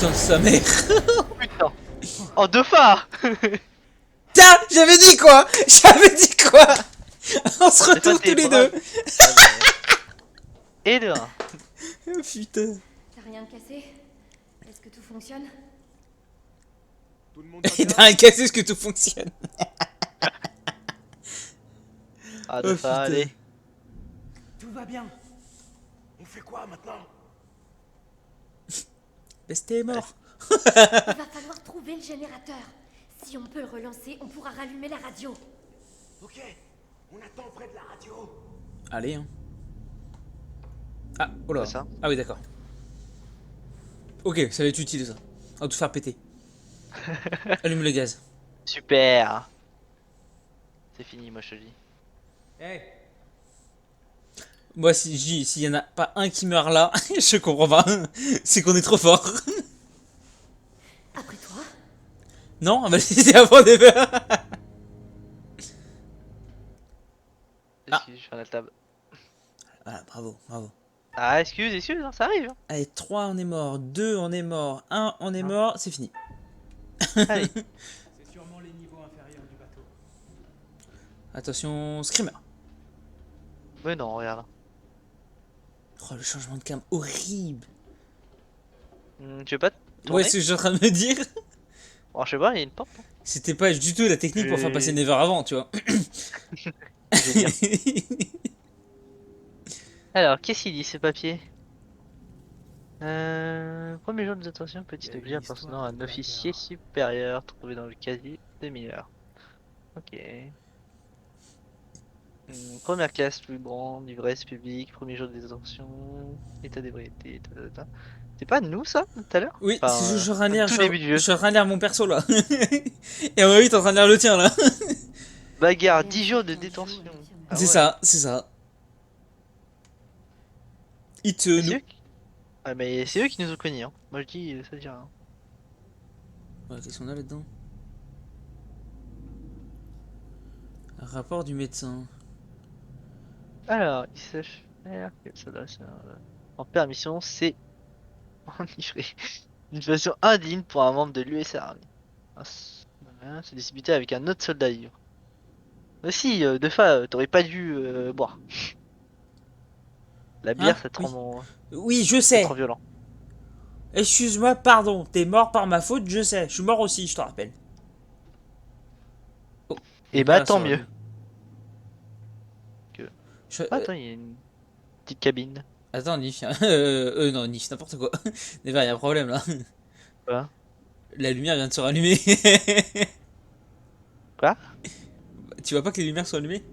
putain de sa mère. Putain. Oh, deux fois. Tiens, j'avais dit quoi? J'avais dit quoi? On se retrouve tous les deux. Et de 1. Oh putain. T'as rien de cassé? Est-ce que tout fonctionne? Tout le monde va Et bien. t'as un cassé ce que tout fonctionne. Ah, Oh, deux fois, putain. allez. Tout va bien. On fait quoi maintenant? Besté est mort. Il va falloir trouver le générateur. Si on peut le relancer, on pourra rallumer la radio. Ok, on attend près de la radio. Allez, hein. Ah, oh là. C'est ça. Ah oui, d'accord. Ok, ça va être utile ça. On va tout faire péter. Allume le gaz. Super. C'est fini, moi je te le dis. Hey, Moi, s'il y en a pas un qui meurt là, je comprends pas. C'est qu'on est trop fort. Après toi? Non, on va laisser avant des verres. Ah. Excuse, je fais un tab. Voilà, bravo, bravo. Ah, excuse, hein, ça arrive. Hein. Allez, 3 on est mort, 2 on est mort, 1 on est mort, c'est fini. Allez. c'est sûrement les niveaux inférieurs du bateau. Attention, screamer. Mais non, regarde. Oh, le changement de cam, horrible. Tu veux pas tourner? Ouais, c'est ce que je suis en train de me dire. Oh, je sais pas, il y a une porte. Hein. C'était pas du tout la technique pour faire passer Never avant, tu vois. Je vais dire. Alors, qu'est-ce qu'il dit ce papier? Premier jour de détention, petit Il y a objet une appartenant histoire à un de officier bâtard. supérieur trouvé dans le casier des mineurs. Ok. Première classe, plus grande, ivresse publique, premier jour de détention, état d'ébriété, C'est pas nous ça, tout à l'heure? Oui, Enfin, c'est je suis en train de lire, tout je début du jeu. suis en train de lire mon perso là. Et en même temps, t'es en train de lire le tien là. Bagarre, 10 jours de détention. Ah C'est ouais. ça, c'est ça. It C'est nous. eux qui... Ouais, mais c'est eux qui nous ont connus, hein. Moi je dis, ça dit rien. Ouais, qu'est-ce qu'on a là-dedans? Un rapport du médecin. Alors, il s'avère que ça doit se... En permission, c'est enivré. Une situation indigne pour un membre de l'US Army. Se disputer avec un autre soldat ivre. Aussi, deux fois, t'aurais pas dû boire. La bière, Hein? ça te Oui. rend Oui, je c'est sais. trop violent. Excuse-moi, pardon. T'es mort par ma faute, je sais. Je suis mort aussi, je te rappelle. Oh. Et bah, Là, tant ça va mieux. mieux. Je- Ah, attends, il y a une petite cabine. Attends, Nif. Non, Nif, n'importe quoi. Never, il y a un problème là. Quoi? La lumière vient de se rallumer. Quoi? Tu vois pas que les lumières sont allumées?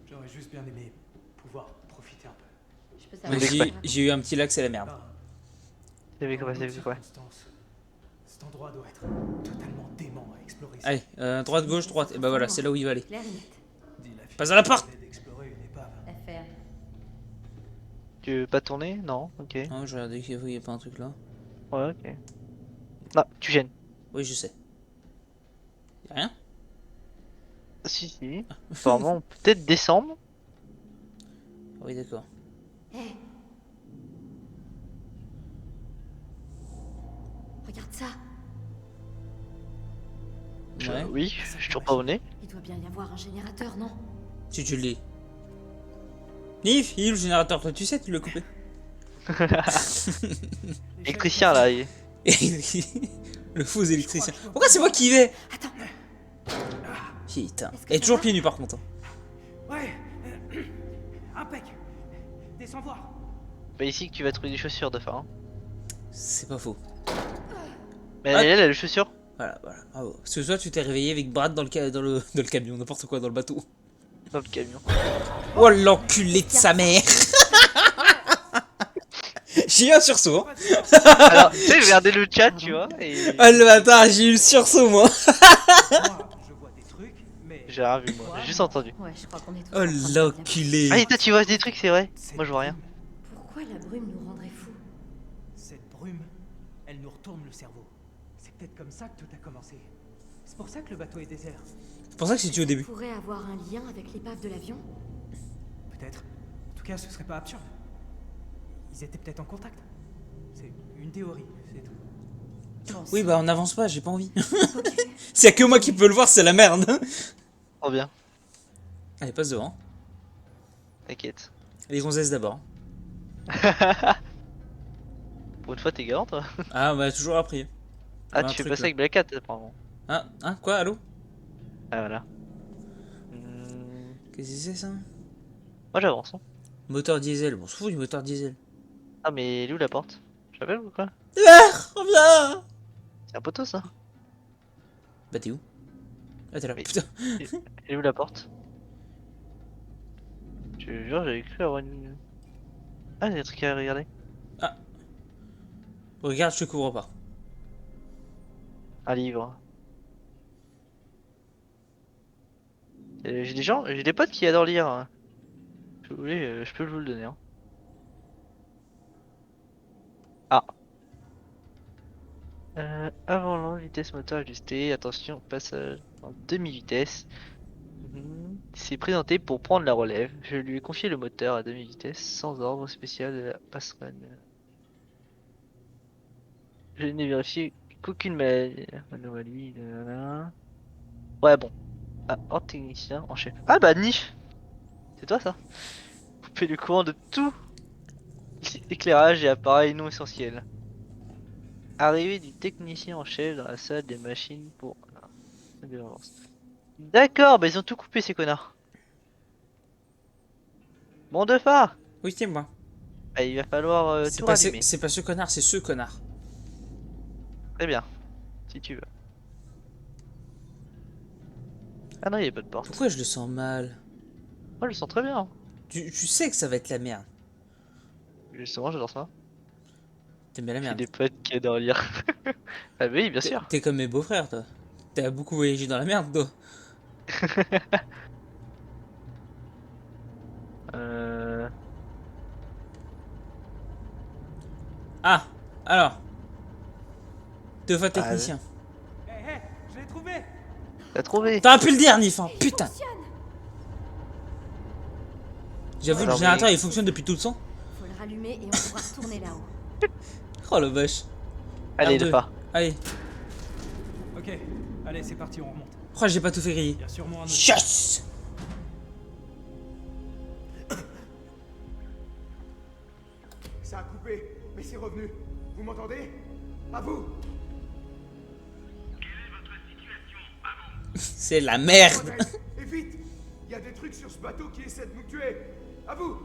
J'aurais juste bien aimé pouvoir profiter un peu. Je peux Ouais, savoir. j'ai eu un petit lac, c'est la merde. C'est vu Dans quoi, c'est d'autres vu quoi? circonstances, cet endroit doit être totalement dément à explorer. Allez, droite, gauche, droite. Et bah voilà, c'est là où il va aller. Clair et net. Dis la fille Passe à la qui porte. venait d'explorer une épave. L'affaire. Tu veux pas tourner? Non, ok. Non, je regardais qu'il y a pas un truc là. Ouais, ok. Non, tu gênes. Oui, je sais. Y'a rien? Si, si. Apparemment, on peut peut-être descendre. Oui, d'accord. Hé! Regarde ça. Ouais. Oui, je suis toujours pas au nez. Il doit bien y avoir un générateur, non? Si tu le dis. Nif, il est où le générateur? Toi, tu sais, tu l'as coupé. Électricien là. Le faux électricien. Pourquoi c'est moi qui y vais? Attends, Putain. Est-ce que Et ça toujours va? pieds nus par contre. Ouais, impec. Descends voir. Bah ici que tu vas trouver des chaussures de fin. Hein. C'est pas faux. Mais Ah. elle a les chaussures. Voilà, voilà. Bravo. Parce que toi, tu t'es réveillé avec Brad dans le camion, n'importe quoi, dans le bateau. Dans le camion. Oh l'enculé de sa mère. J'ai eu un sursaut. Hein. Alors, tu sais, je regardais le chat, tu vois, et Ah le bâtard, j'ai eu le sursaut moi. Moi, je vois des trucs, mais j'ai rien vu moi, j'ai juste entendu. ouais, je crois qu'on est tous. Oh en train de faire bien. l'enculé. Ah, et toi, tu vois des trucs, c'est vrai. cette Moi, je vois rien. brume, Pourquoi la brume nous rendrait fous? Cette brume, elle nous retourne le cerveau. C'est peut-être comme ça que tout a commencé. C'est pour ça que le bateau est désert. C'est pour ça que j'ai tué au début. Pourrait avoir un lien avec l'épave de l'avion? Peut-être. En tout cas, ce serait pas absurde. Ils étaient peut-être en contact. C'est une théorie, c'est tout. Bon Oui, sang. bah on n'avance pas, j'ai pas envie. Ok. S'il y a que moi qui peux le voir, c'est la merde. Trop bien, Allez, passe devant. t'inquiète. Les gonzesses d'abord. Pour une fois, t'es galant, toi. Ah, bah toujours appris. Ah, Un tu fais truc, passer là. avec Black Cat, apparemment. Ah, hein, quoi, allô? Ah, voilà. Hmm, Qu'est-ce que c'est ça? Moi, j'avance, hein. Moteur diesel, bon, on se fout du moteur diesel. Ah, mais elle est où la porte? J'appelle ou quoi? Ah, reviens! C'est un poteau, ça. Bah t'es où? Ah t'es là, Mais- putain. Elle est où la porte? Je te jure, j'avais cru avoir une... Ah, il y a des trucs à regarder. Regarde, je te couvre pas. Un livre. J'ai des gens, j'ai des potes qui adorent lire, hein. Si vous voulez, je peux vous le donner, hein. Ah. Avant l'an, vitesse moteur ajustée, attention, passage en demi-vitesse. C'est présenté pour prendre la relève. Je lui ai confié le moteur à demi-vitesse sans ordre spécial de la passerelle. Je n'ai vérifié qu'aucune anomalie. Nanana. Ouais, bon. Ah, hors technicien en chef. Ah bah Niche, c'est toi ça? Couper le courant de tout éclairage et appareils non essentiels. Arrivée du technicien en chef dans la salle des machines pour... D'accord, bah ils ont tout coupé ces connards. Bon de phare. Oui, c'est moi. Bah, il va falloir tout rallumer. C'est pas ce connard, c'est ce connard. Très bien, si tu veux. Ah non, il n'y a pas de porte. Pourquoi je le sens mal? Moi je le sens très bien, hein. Tu sais que ça va être la merde. Justement, j'adore ça. T'aimes bien la J'ai merde. des potes qui adorent lire. Ah bah oui, bien sûr. T'es comme mes beaux-frères, toi. T'as beaucoup voyagé dans la merde, toi. Euh... Ah, alors. Deux fois Ah, technicien. Hé, hé, je l'ai trouvé! T'as trouvé? T'aurais pu le dire, Nif, hein, Il putain. fonctionne. J'avoue, le Alors, générateur mais- il fonctionne depuis tout le temps. Faut le rallumer et on pourra retourner là-haut. Oh la vache. Allez, R2. le phare. Allez. Ok, allez, c'est parti, on remonte. Oh, j'ai pas tout fait griller. Il y a sûrement un autre. Yes. Ça a coupé, mais c'est revenu. Vous m'entendez? À vous! C'est la merde. Bordel! Et vite! Il y a des trucs sur ce bateau qui essaient de nous tuer! À vous!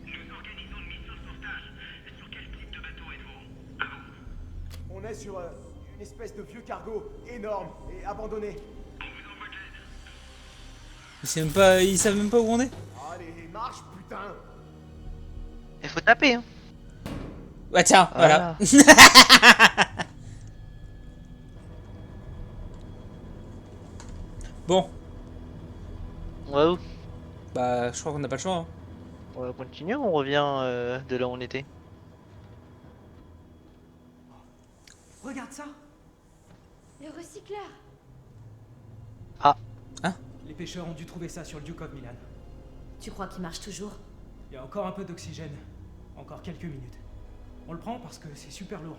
Nous organisons une mission de sauvetage. Et sur quel type de bateau êtes-vous? À vous. On est sur une espèce de vieux cargo énorme et abandonné. Ils savent même pas où on est. Allez, marche, putain! Il faut taper, hein. Bah tiens, voilà. Bon, On va où? bah je crois qu'on n'a pas le choix. Hein. On va continuer ou on revient de là où on était? Regarde ça! Le recycleur. Les pêcheurs ont dû trouver ça sur le Duke of Milan. Tu crois qu'il marche toujours? Il y a encore un peu d'oxygène. Encore quelques minutes. On le prend parce que c'est super lourd.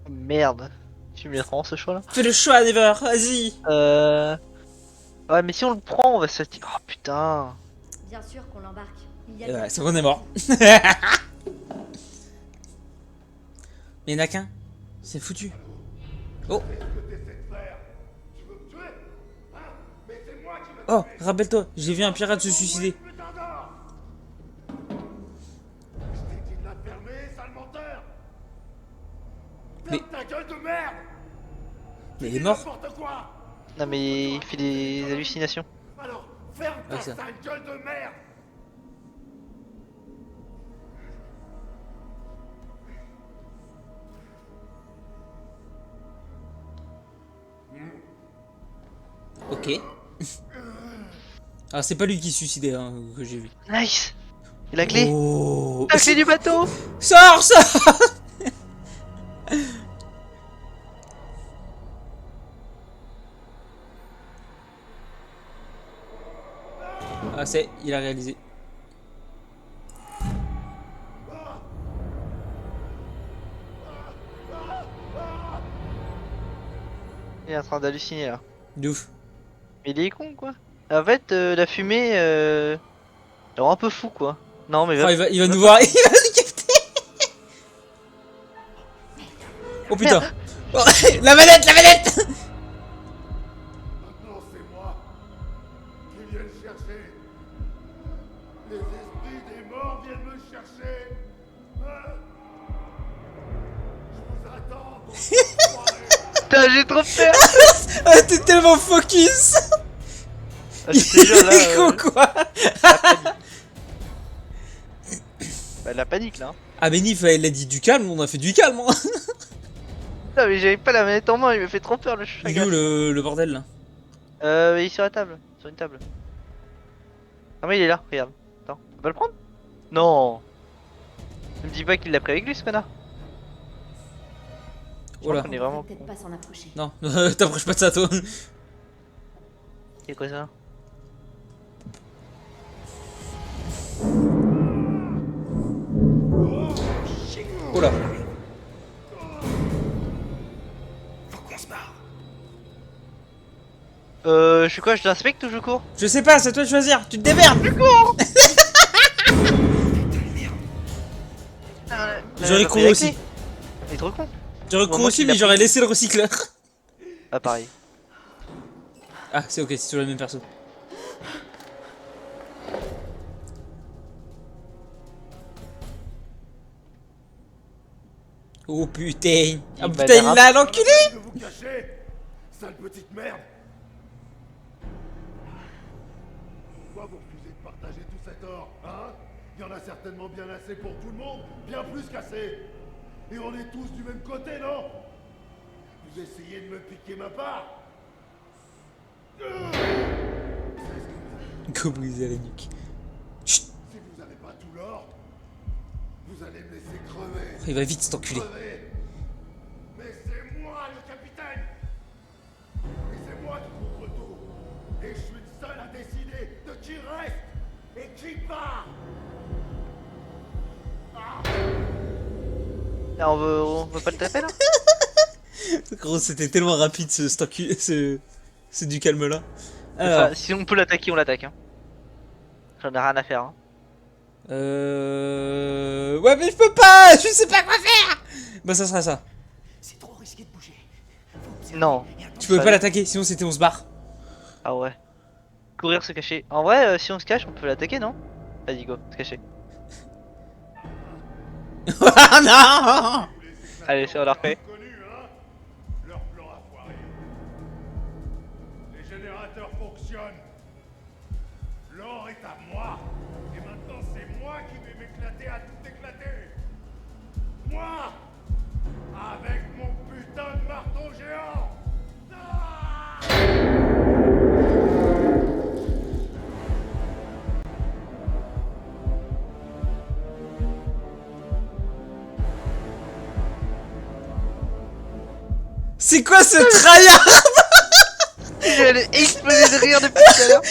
Merde. Tu me laisses vraiment ce choix là? Fais le choix, Never, vas-y. Ouais, mais si on le prend, on va se fatiguer. Oh putain. Bien sûr qu'on l'embarque. Il y a Ouais, bien- c'est bon, on est mort. Mais il n'y en a qu'un. C'est foutu. Oh. Oh, rappelle-toi, j'ai vu un pirate se suicider. Putain d'or! Je t'ai dit de la fermer, sale menteur! Mais- Ferme ta gueule de merde! Mais il est mort. N'importe quoi! Non, mais il fait des hallucinations. Alors, ferme ta Ouais, ça. sale gueule de merde! Ok. Alors c'est pas lui qui se suicidait hein, que j'ai vu. Nice. Et la clé? Oh. La clé du bateau! Sors, sors. Ah il a réalisé. Il est en train d'halluciner là. De ouf. Mais il est con quoi. En fait, la fumée, elle rend un peu fou quoi. Non mais Oh, il va nous voir, il va nous capter. Oh putain. Oh, la manette, la manette. Maintenant, c'est moi qui viens le chercher. Les esprits des morts viennent me chercher. Hein? Je vous attends pour cette soirée. Putain, j'ai trop peur. Ah, t'es tellement focus. Ah, je te jure, là, Il est con quoi. la panique là. Hein. Ah mais Nif, elle a dit du calme, on a fait du calme. Hein. Putain, mais j'avais pas la manette en main, il me fait trop peur le chat. Il est où le bordel là? Il est sur la table, sur une table. Ah mais il est là, regarde. Attends, on peut pas le prendre? Non. Ne me dis pas qu'il l'a pris avec lui ce connard. Oh là. On est vraiment Peut-être con. pas s'en approcher. Non, t'approches pas de ça toi. C'est quoi ça? Oh là. Faut qu'on se barre. Je suis quoi, je l'inspecte ou je cours? Je sais pas, c'est à toi de choisir, tu te démerdes. J'aurais couru aussi. Il est trop con. J'aurais Au couru moment aussi, qu'il mais a j'aurais pris. laissé le recycleur. Ah pareil. Ah, c'est ok, c'est toujours le même perso. Oh putain. Ah Il putain, m'a il l'air l'a l'enculé. De vous cacher, sale petite merde. Pourquoi vous refusez de partager tout cet or, hein? Il y en a certainement bien assez pour tout le monde, bien plus qu'assez. Et on est tous du même côté, non? Vous essayez de me piquer ma part? Go briser la nuque. Chut. Si vous avez pas tout l'or, vous allez me laisser crever. Il va vite cet enculé. Crever. Mais c'est moi le capitaine. Et c'est moi qui couvre tout. Et je suis le seul à décider de qui reste et qui part. Là, on veut pas le taper là? Gros, c'était tellement rapide cet enculé, ce du calme là. Alors, Enfin, si on peut l'attaquer, on l'attaque. Hein. J'en ai rien à faire. Hein. Ouais, mais je peux pas. Je sais pas quoi faire. Bah ça sera ça. C'est trop risqué de bouger. Non. Tu peux pas l'attaquer, sinon c'était on se barre. Ah ouais. Courir, se cacher. En vrai, si on se cache, on peut l'attaquer, non? Vas-y, go, se cacher. Non. Allez, c'est on l'a refait. Connu, hein? Leur plan a foiré. Les générateurs fonctionnent. L'or est à moi. Et maintenant, c'est moi qui vais m'éclater à tout éclater. Moi! Avec mon putain de marteau géant! Ah! C'est quoi ce tryhard? J'allais exploser de rire depuis tout à l'heure.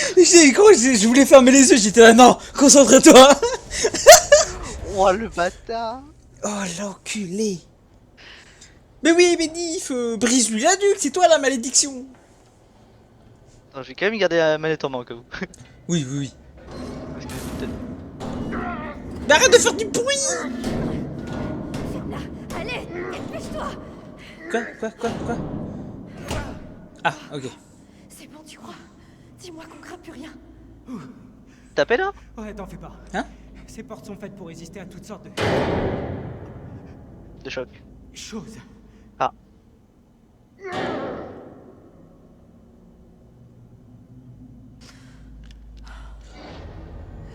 Gros, je voulais fermer les yeux, j'étais là, non, concentre-toi. Oh le bâtard. Oh l'enculé. Mais oui, mais Nif, brise-lui la nuque, c'est toi la malédiction. Attends, je vais quand même garder la manette en main au cas où. Oui, oui, oui. Parce que peut-être- Mais arrête de faire du bruit. Là, allez, dépêche-toi. Quoi? Ah, ok. C'est bon, tu crois? Dis-moi qu'on craint plus rien. Tapez là? Ouais, t'en fais pas. Hein? Ces portes sont faites pour résister à toutes sortes De choc. choses. Ah.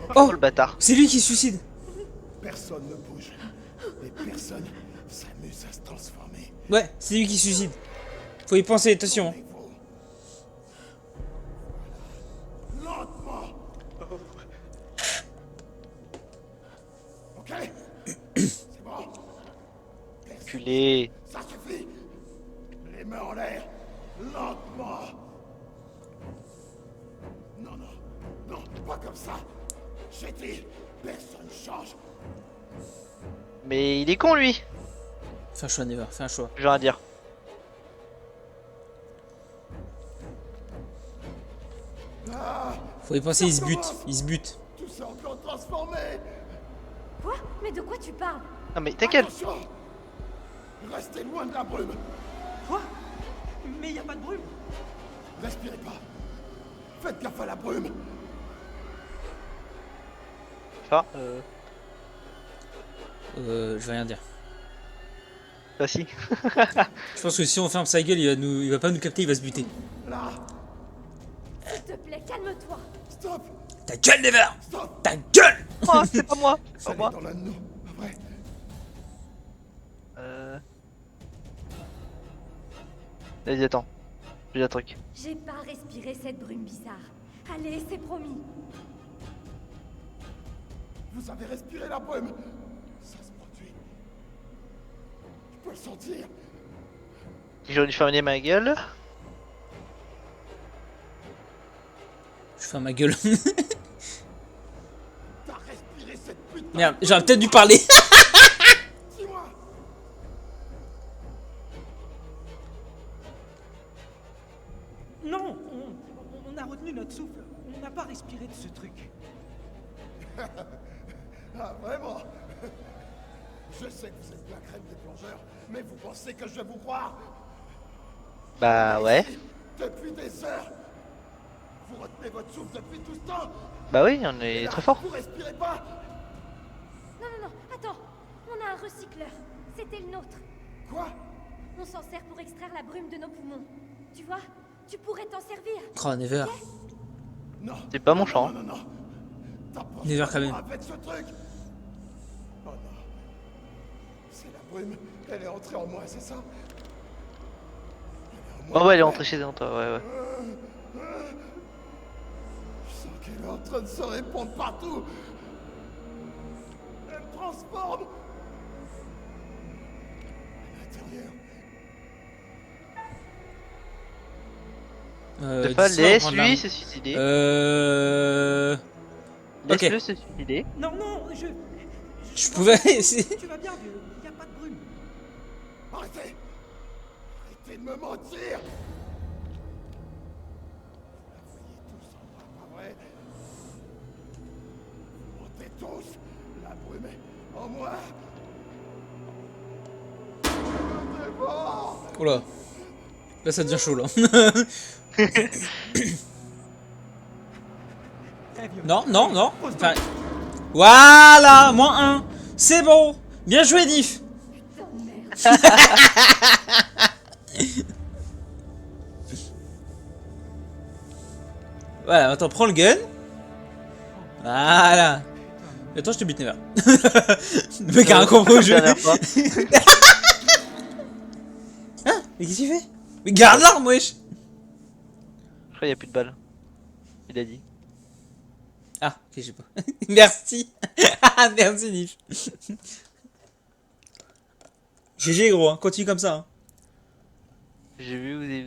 Oh, Oh le bâtard. c'est lui qui se suicide. Personne ne bouge. Et personne s'amuse à se transformer. Ouais, c'est lui qui se suicide. Faut y penser, attention. Avec vous. Lentement. Ok? C'est bon. Culé. Ça suffit. Les mains en l'air. Lentement. Non, pas comme ça. J'ai dit, personne change. Mais il est con lui. Fais un choix, Never, fais un choix. J'ai rien à dire. Faut y penser, il se bute. Il se bute. Tout s'est encore transformé. Quoi? Mais de quoi tu parles? Non mais t'inquiète. Attention. Restez loin de la brume. Quoi? Mais y a pas de brume. Respirez pas. Faites gaffe à la brume. Enfin, Je vais rien dire. bah si. Je pense que si on ferme sa gueule, il va pas nous capter, il va se buter. Là. S'il te plaît, calme-toi. Stop. Ta gueule, Never! Stop. Ta gueule! Oh, c'est pas moi. Ça Pas l'est moi. dans l'un de nous. Pas vrai. Vas-y, attends. J'ai un truc. J'ai pas respiré cette brume bizarre. Allez, c'est promis. Vous avez respiré la brume. Ça se produit. Je peux le sentir. J'aurais dû fermer ma gueule. Je ferme ma gueule. T'as respiré cette putain. Merde, j'aurais peut-être dû parler. Dis-moi. Non, on a retenu notre souffle. On n'a pas respiré de ce truc. Ah, vraiment? Je sais que vous êtes la crème des plongeurs, mais vous pensez que je vais vous croire? Bah ouais. Depuis des heures. Vous retenez votre souffle depuis tout ce temps. Bah oui, on Et est là, très fort. Vous respirez pas. Non, non, non, attends. On a un recycleur. C'était le nôtre. Quoi? On s'en sert pour extraire la brume de nos poumons. Tu vois? Tu pourrais t'en servir. Oh, Never. Non. C'est pas mon champ. Non, non, non. T'approches Never pas quand de même. moi avec ce truc. Oh non. C'est la brume. Elle est entrée en moi, c'est ça? Oh ouais, elle est rentrée chez elle, toi, ouais, ouais. Je sens qu'elle est en train de se répandre partout. Elle me transforme. À l'intérieur. De pas, dis-moi, prendre laisse-lui l'arme. se suicider. Ok. Laisse-le se suicider. Non, non, Je pouvais essayer. Tu vas bien, vieux. Y a pas de brume. Arrêtez. Arrêtez de me mentir. Vous la voyez tous en moi, pas vrai? Vous mentez tous. La brume est en moi. C'est bon. Oh là. Là, ça devient chaud, là. Eh, vieux. Non, non, non. Enfin, voilà, -1. C'est bon. Bien joué, Nif. Putain de merde. Voilà, attends, prends le gun. Voilà. Attends, je te bute, Never. Le mec a un combo au jeu. Dernière fois. Hein? Mais qu'est-ce qu'il fait? Mais garde l'arme, wesh. Je crois qu'il y a plus de balles. Il a dit. Ah, ok, je sais pas. Merci. Merci, Nif. GG, gros, hein. Continue comme ça. Hein. J'ai vu, vous avez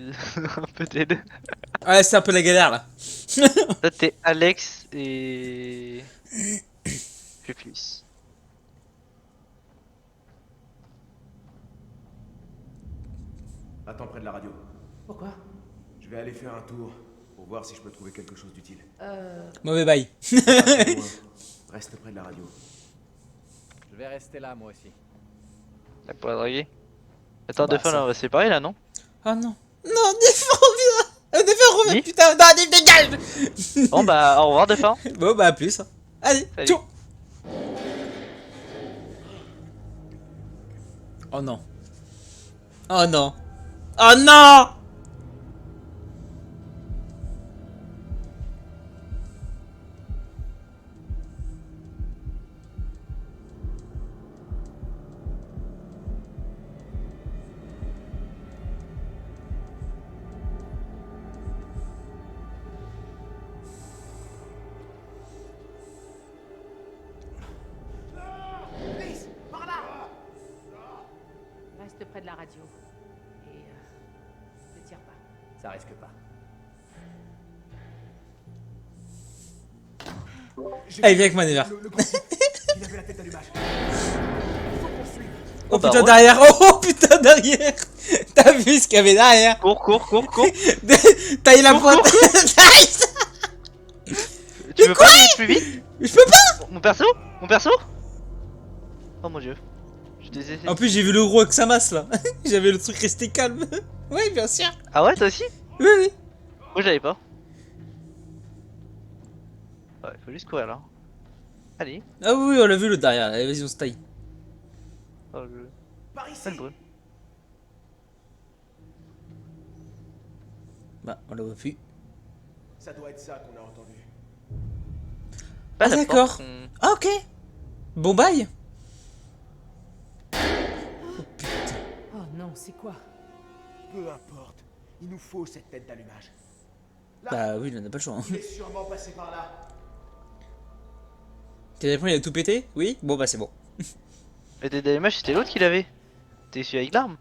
un peu d'aide. Ouais, c'est un peu la galère, là. Là, t'es Alex et. Plus plus. Attends près de la radio. Pourquoi? Je vais aller faire un tour pour voir si je peux trouver quelque chose d'utile. Mauvais bail. Pas trop loin. Reste près de la radio. Je vais rester là, moi aussi. Là, pour la draguer. Attends, Bah, deux fois, ça- là, on va se séparer là, non? Oh non. Non, Nif, reviens. Nif, reviens, Nif putain. Non, Nif, dégage. Bon, bah, au revoir, deux fois. Bon, bah, à plus. Hein. Allez, Salut. ciao. Oh non. Oh non. Oh non. Reste près de la radio. Et ne tire pas. Ça risque pas. Allez, viens avec moi, Never. Le grand type, il avait la tête d'allumage. Il faut qu'on suive. Oh bah, putain, ouais. derrière. Oh putain, derrière. T'as vu ce qu'il y avait derrière? Cours, cours, cours, cours. Taille la Cours, pointe. Nice. Tu veux pas aller plus vite? Je peux pas. Mon perso? Mon perso? Oh mon dieu. Je suis désolé. En plus, j'ai vu le gros avec sa masse là. J'avais le truc resté calme. Ouais, bien sûr. Ah ouais, toi aussi? Oui, oui. Moi j'avais pas. Ouais, faut juste courir là. Allez. Ah oui, on l'a vu le derrière. Allez, vas-y, on se taille. Oh, le... Par Ah, ici. le bruit. Bah, on la voit plus. Ça doit être ça qu'on a entendu. Pas Ah, la d'accord. porte, on- Ah, ok. Bon bail. Oh non, c'est quoi? Peu importe. Il nous faut cette tête d'allumage. Bah oui, il en a pas le choix. Hein. Il est sûrement passé par là. T'as il a tout pété? Oui. Bon bah c'est bon. Mais des d'allumage, c'était l'autre qui l'avait. T'es celui avec l'arme?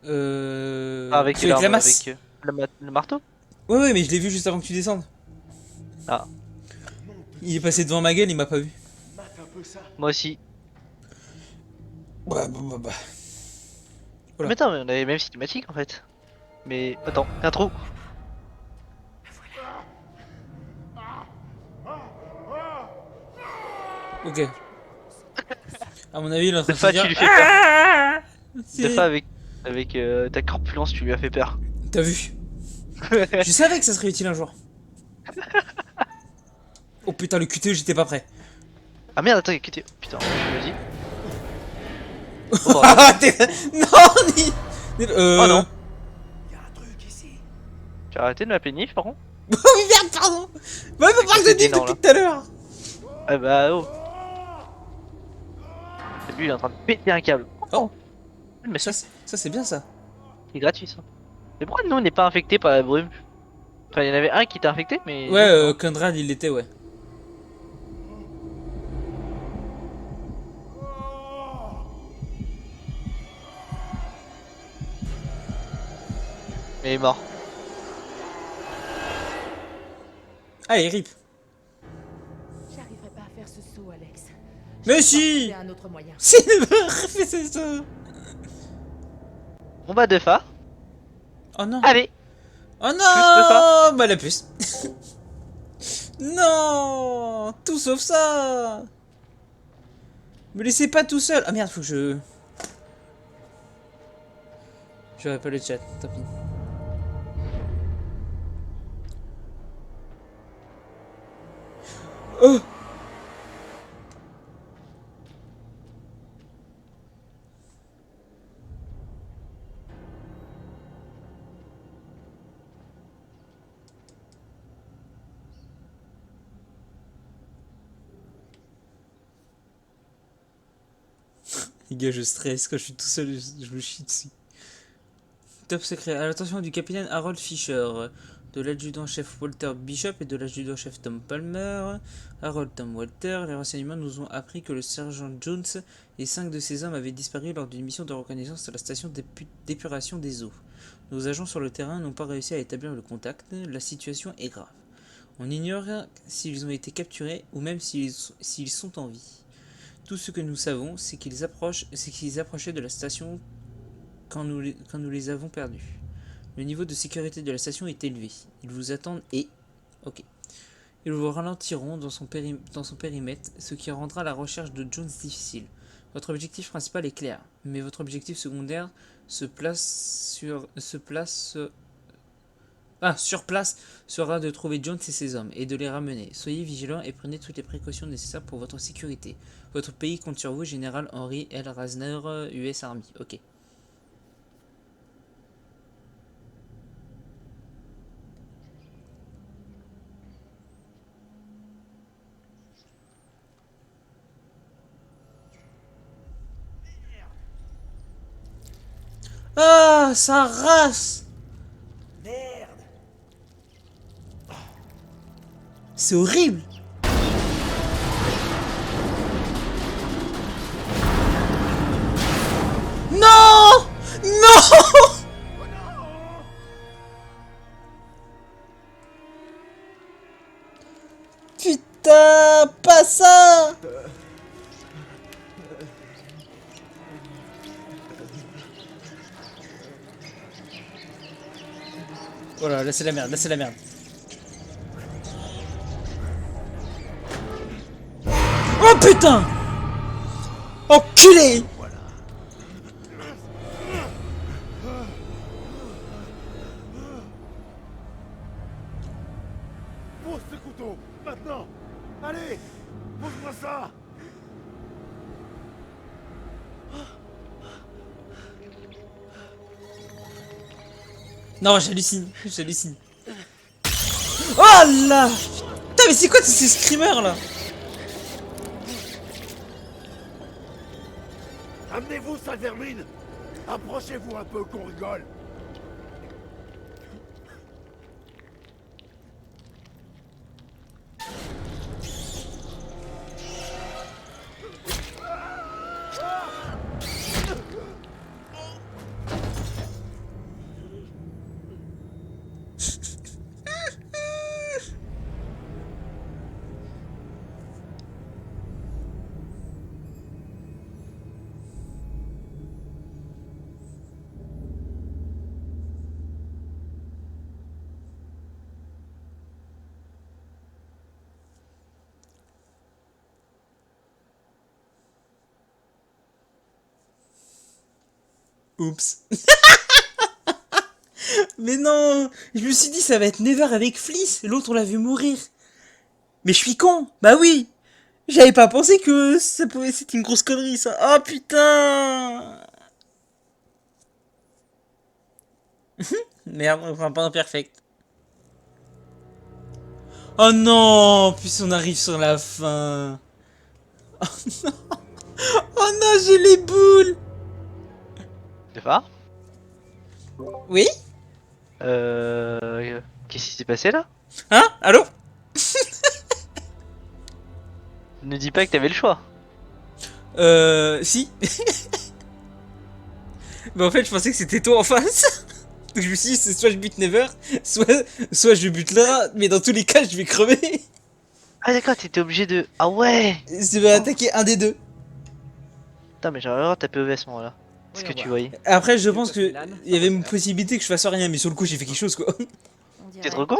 Avec celui avec la l'arme, masse. avec le marteau? Ouais, ouais, mais je l'ai vu juste avant que tu descendes. Ah, Il est passé devant ma gueule, il m'a pas vu. Mate un peu ça. moi aussi. Bah. Voilà. Mais attends, mais on avait les mêmes cinématiques en fait. Mais attends, un trou. Ok. À mon avis, il est en train Cette de fois, se dire... tu lui fais peur. Ah Cette fois, avec ta corpulence, tu lui as fait peur. T'as vu? Je savais que ça serait utile un jour. Oh putain, le QTE, j'étais pas prêt. Ah merde, attends, écoutez. Putain, je me dis. Ah, non, ni... Oh non. Il y a un truc ici. Tu as arrêté de m'appeler Nif par contre? Oh oui, merde, pardon. Bah, il me parle de C'est Nif énorme, depuis tout à l'heure. Ah bah oh. Et lui, il est en train de péter un câble. Oh. Mais ça, Ça, c'est bien ça. c'est gratuit ça. Mais pourquoi nous on n'est pas infecté par la brume? Enfin, il y en avait un qui était infecté, mais. Ouais, Conrad, il l'était, ouais. Mais il est mort. Allez, rip. J'arriverai pas à faire ce saut, Alex. Mais Je si. vais trouver un autre moyen. C'est refais ça. On bat deux phares. Oh non. Allez. Oh Juste non. Bah la puce. Non. Tout sauf ça. Me laissez pas tout seul. Ah merde, faut que je... J'aurais pas le chat, tant pis. Oh. Les gars, je stresse quand je suis tout seul, je me chie dessus. Top secret. À l'attention du capitaine Harold Fisher, de l'adjudant-chef Walter Bishop et de l'adjudant-chef Tom Palmer. Harold, Tom, Walter, les renseignements nous ont appris que le sergent Jones et 5 de ses hommes avaient disparu lors d'une mission de reconnaissance à la station d'épuration des eaux. Nos agents sur le terrain n'ont pas réussi à établir le contact. La situation est grave. On ignore s'ils ont été capturés ou même s'ils sont en vie. Tout ce que nous savons, c'est qu'ils approchaient de la station quand nous les avons perdus. Le niveau de sécurité de la station est élevé. Ils vous attendent et... Ok. Ils vous ralentiront dans son périmètre, ce qui rendra la recherche de Jones difficile. Votre objectif principal est clair, mais votre objectif secondaire sur place sera de trouver Jones et ses hommes et de les ramener. Soyez vigilants et prenez toutes les précautions nécessaires pour votre sécurité. Votre pays compte sur vous, Général Henry L. Rasner, US Army. Ok. Ah, sa race! Merde. C'est horrible! Non! Non! Putain, pas ça! Voilà, là c'est la merde, là c'est la merde. putain! Enculé! Pose ce couteau, maintenant. Allez, pose-moi ça. Non, j'hallucine, j'hallucine. Oh là! Putain, mais c'est quoi tous ces screamers là? Amenez-vous, sale vermine. Approchez-vous un peu qu'on rigole. Oups. Mais non! Je me suis dit ça va être Never avec Fliss, l'autre on l'a vu mourir. Mais je suis con! Bah oui! J'avais pas pensé que ça pouvait... C'était une grosse connerie ça. Oh putain! Merde, enfin pas imperfect. Oh non! Puis on arrive sur la fin. Oh non! Oh non, j'ai les boules! De part Oui? Qu'est-ce qui s'est passé là? Hein? Allô? Ne dis pas que t'avais le choix. Si. Mais en fait, je pensais que c'était toi en face. Donc je me suis dit, c'est soit je bute Never, soit je bute Lara, mais dans tous les cas, je vais crever. Ah d'accord, t'étais obligé de... Ah ouais. Je vais attaquer un des deux. Putain mais j'aurais vraiment tapé OV à ce moment-là. Ce que tu voyais. Après, je pense que il y avait une possibilité que je fasse rien, mais sur le coup, j'ai fait quelque chose, quoi. T'es trop con?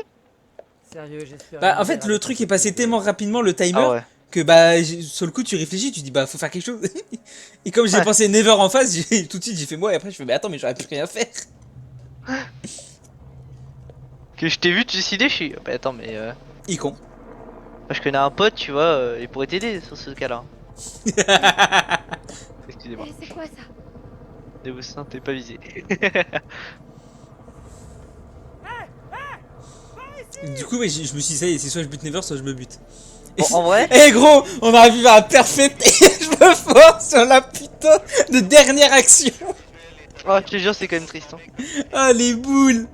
Sérieux, j'espère. Bah, en fait, le truc est passé tellement rapidement, le timer, Ah ouais. que bah, sur le coup, tu réfléchis, tu dis, bah, faut faire quelque chose. Et comme j'ai Ouais. pensé Never en face, tout de suite, j'ai fait moi, et après, je fais, mais attends, mais j'aurais pu rien faire. Que je t'ai vu te suicider, je suis... Bah attends mais Il con. Moi je connais un pote, tu vois, il pourrait t'aider sur ce cas-là. Excusez-moi. Eh, c'est quoi ça? Dévoussin, t'es pas visé. Du coup, ouais, je me suis dit, ça y est, c'est soit je bute Never, soit je me bute. Bon, en vrai, Eh gros, on arrive à un perfect et je me force sur la putain de dernière action. oh, je te jure, c'est quand même triste. Hein. Ah les boules.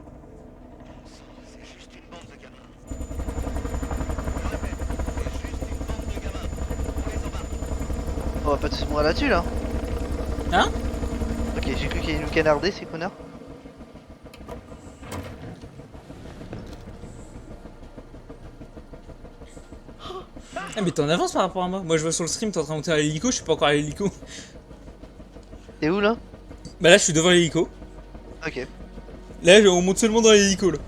On va pas tous mourir là-dessus là. Hein? Ok, j'ai cru qu'ils allaient nous canarder ces connards. Ah mais t'es en avance par rapport à moi. Moi je vois sur le stream, t'es en train de monter à l'hélico, je suis pas encore à l'hélico. T'es où là? Bah là je suis devant l'hélico. Ok. Là on monte seulement dans l'hélico là.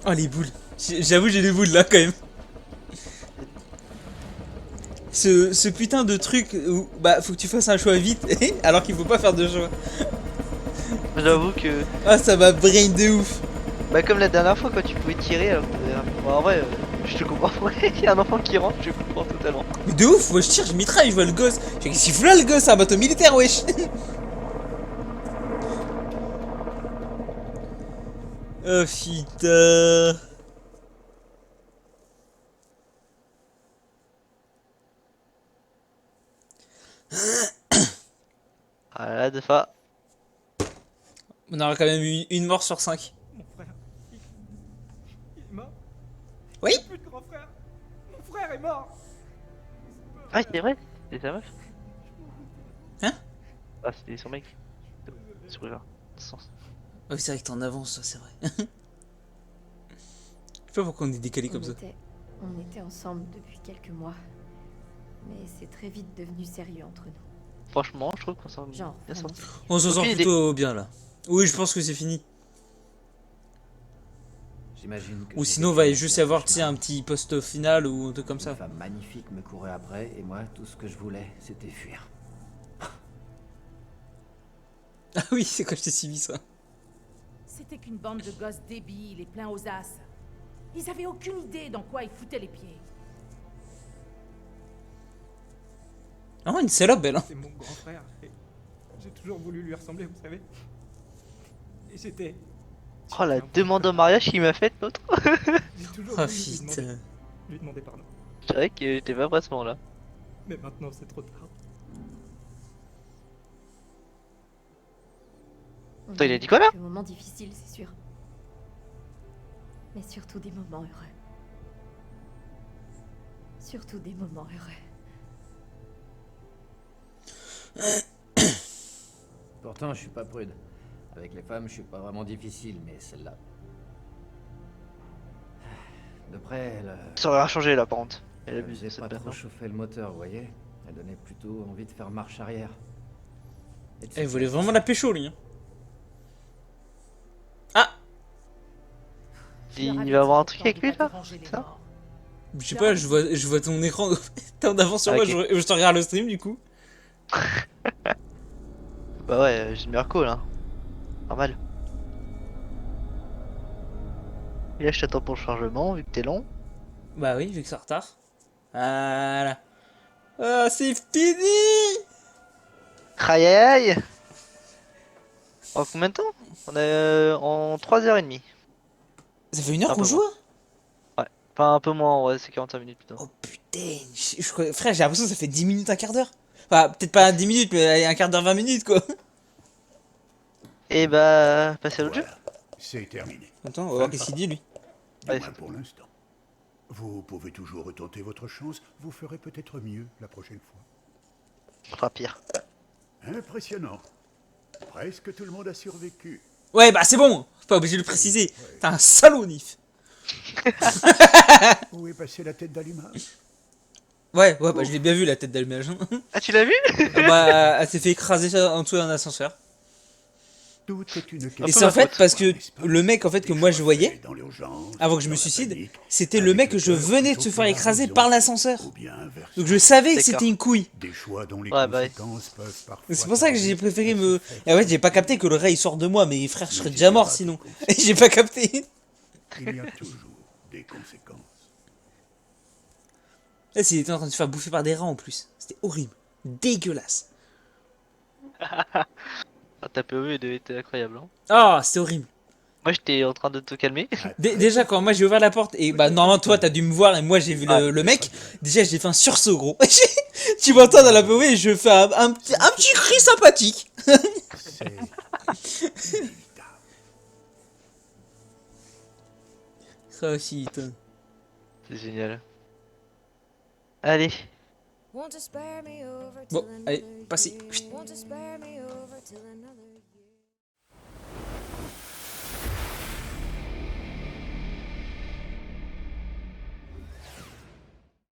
Oh les boules. J'avoue j'ai des boules là quand même. Ce putain de truc où bah faut que tu fasses un choix vite alors qu'il faut pas faire de choix. J'avoue que... Ah ça m'a brain de ouf. Bah comme la dernière fois quand tu pouvais tirer alors que... Bon, en vrai, je te comprends. Il y a un enfant qui rentre, je comprends totalement. Mais de ouf, moi je tire, je mitraille, je vois le gosse. Je fais qu'est-ce qu'il fout là le gosse, c'est un bateau militaire wesh. Oh putain. Ah là, deux fois. On aura quand même eu une mort sur 5. Mon frère, il est mort. Oui. Il n'y a plus de grand frère. Mon frère est mort. Ah, c'est vrai, c'est sa meuf. Hein? Ah, c'était son mec. C'est pas grave. Sens. Oh c'est vrai que t'es en avance, c'est vrai. Je sais pas pourquoi on est décalé comme ça. On était ensemble depuis quelques mois. Mais c'est très vite devenu sérieux entre nous. Franchement, je trouve qu'on s'en Genre, bien vraiment. sorti. On s'en sort Aucune idée. plutôt bien là. Oui, je pense que c'est fini. J'imagine que Ou j'ai sinon, vécu va un juste y pire avoir, tu sais, cauchemar. un petit post final ou un truc comme Une ça. femme magnifique me courait après et moi, tout ce que je voulais, c'était fuir. Ah oui, c'est quand je t'ai suivi ça. C'était qu'une bande de gosses débiles et pleins aux as. Ils avaient aucune idée dans quoi ils foutaient les pieds. Ah, une salope, elle, hein. C'est mon grand frère. Et j'ai toujours voulu lui ressembler, vous savez. Et c'était... Oh la demande en mariage qu'il m'a faite l'autre. J'ai toujours Oh voulu putain. lui demander pardon. C'est vrai que j'étais pas prêt à ce moment-là. Mais maintenant c'est trop tard. Attends, il a dit quoi là? Des moments difficiles, c'est sûr. Mais surtout des moments heureux. Surtout des moments heureux. Pourtant, je suis pas prude. Avec les femmes, je suis pas vraiment difficile, mais celle-là... De près, elle... Ça aurait rien changé là par contre. Elle Elle abuse faisait cette pas bête, trop non? chauffer le moteur, vous voyez. Elle donnait plutôt envie de faire marche arrière. Et de se Elle voulait faire vraiment ça. la pécho, lui. Hein. Ah, Il va avoir un truc avec lui là? Ça? je sais pas, je vois ton écran. T'es en avance sur Ah, moi, ok. je te regarde le stream du coup. Bah ouais, j'ai une meilleure call hein. Normal. Et là je t'attends pour le chargement vu que t'es long. Bah oui, vu que c'est en retard. Voilà. Ah, c'est fini! Aïe aïe aïe. En combien de temps? On est en 3h30. Ça fait 1 heure Un qu'on peu joue? moins. Enfin un peu moins, ouais c'est 45 minutes plutôt. Oh putain, frère, j'ai l'impression que ça fait 10 minutes, un quart d'heure. Enfin, peut-être pas 10 minutes, mais un quart d'heure, 20 minutes quoi. Et bah, passer à l'autre jeu. Voilà, c'est terminé. Attends, on va voir qu'est-ce qu'il dit lui. Du Ouais, moins pour l'instant. Vous pouvez toujours retenter votre chance, vous ferez peut-être mieux la prochaine fois. Enfin pire. Impressionnant. Presque tout le monde a survécu. Ouais, bah c'est bon, pas obligé de le préciser. T'es un salaud, Nif. Où est passée la tête d'allumage? Ouais, bah je l'ai bien vu la tête d'allumage. Hein. Ah tu l'as vu? Ah bah, elle s'est fait écraser en dessous d'un ascenseur. Tout est une Et peu c'est ma en fait faute. parce que le mec en fait que moi je voyais, Dans l'urgence, avant que je me dans la suicide, panique, c'était le avec mec que le je cœur venais de plutôt se que faire la écraser raison, par l'ascenseur. ou bien inversement. Donc je savais que D'accord. c'était une couille. Des choix dont les Ouais, bah ouais. conséquences peuvent parfois... C'est pour ça que j'ai préféré me... Et en fait j'ai pas capté que le rat il sort de moi, mais frère je serais Mais déjà il y mort aura sinon. des Et j'ai pas capté. Il y a toujours des conséquences. Là s'il était en train de se faire bouffer par des rats en plus. C'était horrible. Dégueulasse. Ah, ta POV devait être incroyable hein. Ah, c'était horrible. Moi j'étais en train de te calmer. Déjà quand moi j'ai ouvert la porte et bah normalement toi t'as dû me voir et moi j'ai vu le mec, déjà j'ai fait un sursaut gros. Tu m'entends dans la POV et je fais un petit cri sympathique. C'est inévitable. Ça aussi, putain. C'est génial. Allez. Bon, allez, passez. Won't you spare me over till another